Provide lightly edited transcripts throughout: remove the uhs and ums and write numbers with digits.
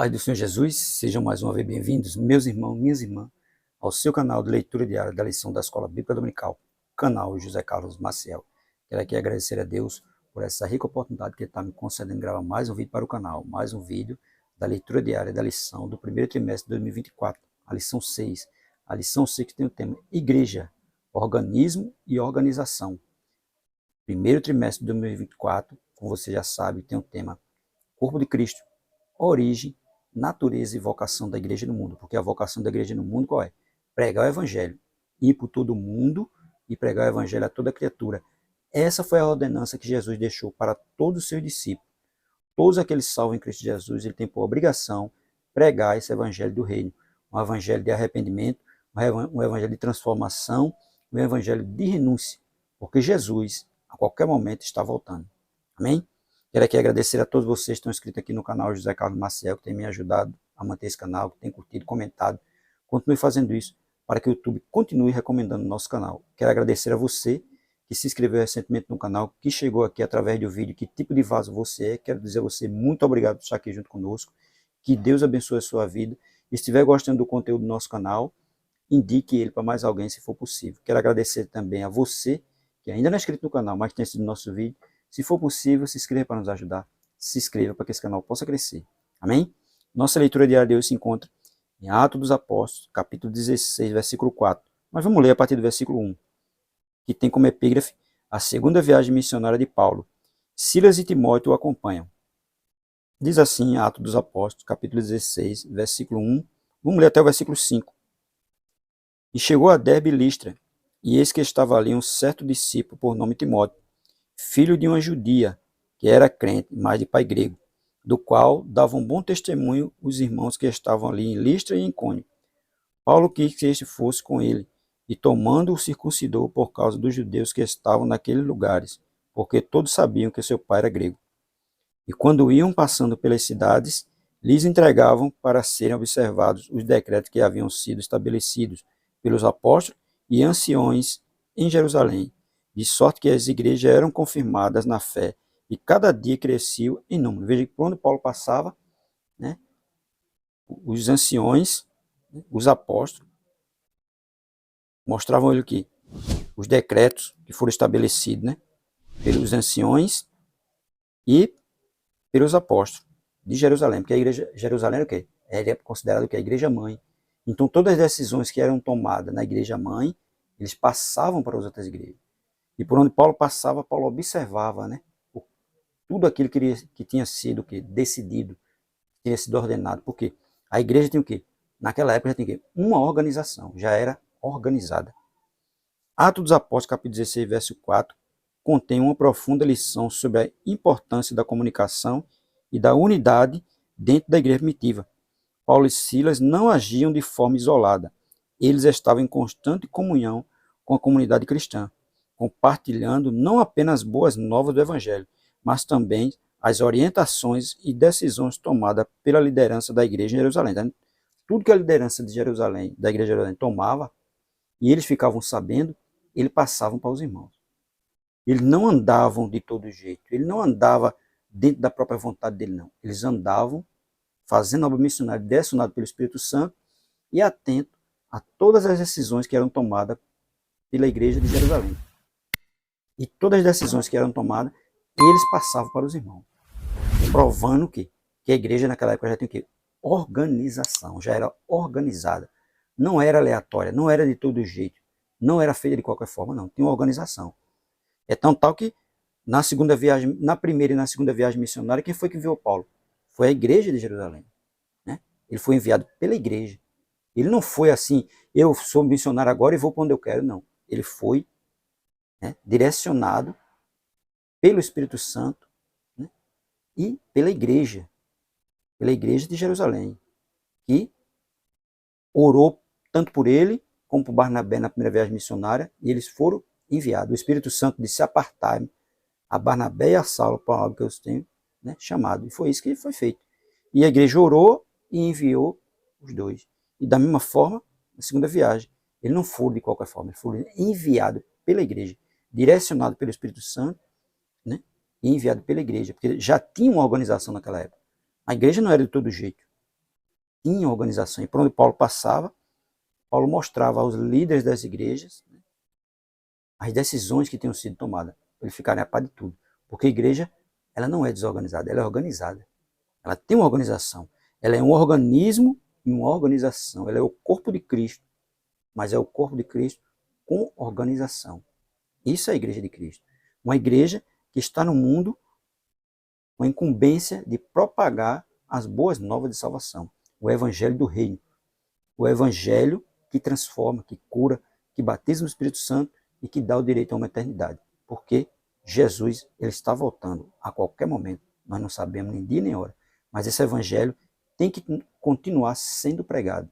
Pai do Senhor Jesus, sejam mais uma vez bem-vindos, meus irmãos, minhas irmãs, ao seu canal de leitura diária da lição da Escola Bíblica Dominical, canal José Carlos Maciel. Quero aqui agradecer a Deus por essa rica oportunidade que Ele está me concedendo de gravar mais um vídeo para o canal, mais um vídeo da leitura diária da lição do primeiro trimestre de 2024, a lição 6. A lição 6 que tem o tema Igreja, Organismo e Organização. Primeiro trimestre de 2024, como você já sabe, tem o tema Corpo de Cristo, Origem, natureza e vocação da igreja no mundo, porque a vocação da igreja no mundo qual é? Pregar o evangelho, ir por todo mundo e pregar o evangelho a toda criatura. Essa foi a ordenança que Jesus deixou para todos os seus discípulos. Todos aqueles salvos em Cristo Jesus, ele tem por obrigação pregar esse evangelho do reino, um evangelho de arrependimento, um evangelho de transformação, um evangelho de renúncia, porque Jesus, a qualquer momento, está voltando. Amém? Quero aqui agradecer a todos vocês que estão inscritos aqui no canal José Carlos Maciel, que tem me ajudado a manter esse canal, que tem curtido, comentado. Continue fazendo isso para que o YouTube continue recomendando o nosso canal. Quero agradecer a você que se inscreveu recentemente no canal, que chegou aqui através do vídeo, que tipo de vaso você é. Quero dizer a você muito obrigado por estar aqui junto conosco. Que Deus abençoe a sua vida. E se estiver gostando do conteúdo do nosso canal, indique ele para mais alguém se for possível. Quero agradecer também a você que ainda não é inscrito no canal, mas tem assistido nosso vídeo. Se for possível, se inscreva para nos ajudar. Se inscreva para que esse canal possa crescer. Amém? Nossa leitura diária de hoje se encontra em Atos dos Apóstolos, capítulo 16, versículo 4. Mas vamos ler a partir do versículo 1, que tem como epígrafe a segunda viagem missionária de Paulo. Silas e Timóteo o acompanham. Diz assim, Atos dos Apóstolos, capítulo 16, versículo 1. Vamos ler até o versículo 5. E chegou a Derbe e Listra, e eis que estava ali um certo discípulo por nome Timóteo, filho de uma judia, que era crente, mas de pai grego, do qual davam bom testemunho os irmãos que estavam ali em Listra e em Icônio. Paulo quis que este fosse com ele, e tomando-o circuncidou por causa dos judeus que estavam naqueles lugares, porque todos sabiam que seu pai era grego. E quando iam passando pelas cidades, lhes entregavam para serem observados os decretos que haviam sido estabelecidos pelos apóstolos e anciões em Jerusalém, de sorte que as igrejas eram confirmadas na fé e cada dia cresciam em número. Veja que quando Paulo passava, né, os anciões, os apóstolos, mostravam ele o quê? Os decretos que foram estabelecidos, né, pelos anciões e pelos apóstolos de Jerusalém, porque a igreja Jerusalém era o quê? Era considerada o quê? A igreja mãe. Então todas as decisões que eram tomadas na igreja mãe, eles passavam para as outras igrejas. E por onde Paulo passava, Paulo observava, né, tudo aquilo que tinha sido decidido, tinha sido ordenado. Porque a igreja tem o quê? Naquela época já tinha o quê? Uma organização, já era organizada. Atos dos Apóstolos, capítulo 16, verso 4, contém uma profunda lição sobre a importância da comunicação e da unidade dentro da igreja primitiva. Paulo e Silas não agiam de forma isolada. Eles estavam em constante comunhão com a comunidade cristã, compartilhando não apenas boas novas do Evangelho, mas também as orientações e decisões tomadas pela liderança da igreja em Jerusalém. Tudo que a liderança de Jerusalém, da igreja de Jerusalém tomava, e eles ficavam sabendo, eles passavam para os irmãos. Eles não andavam de todo jeito, ele não andava dentro da própria vontade dele, não. Eles andavam fazendo obra missionária, direcionado pelo Espírito Santo e atento a todas as decisões que eram tomadas pela igreja de Jerusalém. E todas as decisões que eram tomadas, eles passavam para os irmãos, provando que a igreja naquela época já tinha o quê? Organização, já era organizada. Não era aleatória, não era de todo jeito, não era feita de qualquer forma, não. Tinha uma organização. É tão tal que na segunda viagem, na primeira e na segunda viagem missionária, quem foi que enviou Paulo? Foi a igreja de Jerusalém. Né? Ele foi enviado pela igreja. Ele não foi assim, eu sou missionário agora e vou para onde eu quero, não. Ele foi, né, direcionado pelo Espírito Santo, né, e pela igreja de Jerusalém, que orou tanto por ele como por Barnabé na primeira viagem missionária, e eles foram enviados. O Espírito Santo disse: apartai-me a Barnabé e a Saulo para a obra que eu os tenho, né, chamado. E foi isso que foi feito. E a igreja orou e enviou os dois. E da mesma forma, na segunda viagem, eles não foram de qualquer forma, eles foram enviados pela igreja, direcionado pelo Espírito Santo, né, e enviado pela igreja, porque já tinha uma organização naquela época. A igreja não era de todo jeito. tinha organização. E por onde Paulo passava, Paulo mostrava aos líderes das igrejas, né, as decisões que tinham sido tomadas, para eles ficarem a par de tudo. Porque a igreja, ela não é desorganizada, ela é organizada. Ela tem uma organização. Ela é um organismo e uma organização. Ela é o corpo de Cristo, mas é o corpo de Cristo com organização. Isso é a igreja de Cristo. Uma igreja que está no mundo com a incumbência de propagar as boas novas de salvação. O evangelho do reino. O evangelho que transforma, que cura, que batiza no Espírito Santo e que dá o direito a uma eternidade. Porque Jesus, ele está voltando a qualquer momento. Nós não sabemos nem dia nem hora. Mas esse evangelho tem que continuar sendo pregado.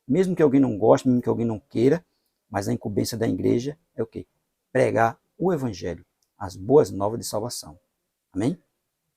Mesmo que alguém não goste, mesmo que alguém não queira, mas a incumbência da igreja é o quê? Pregar o evangelho, as boas novas de salvação. Amém?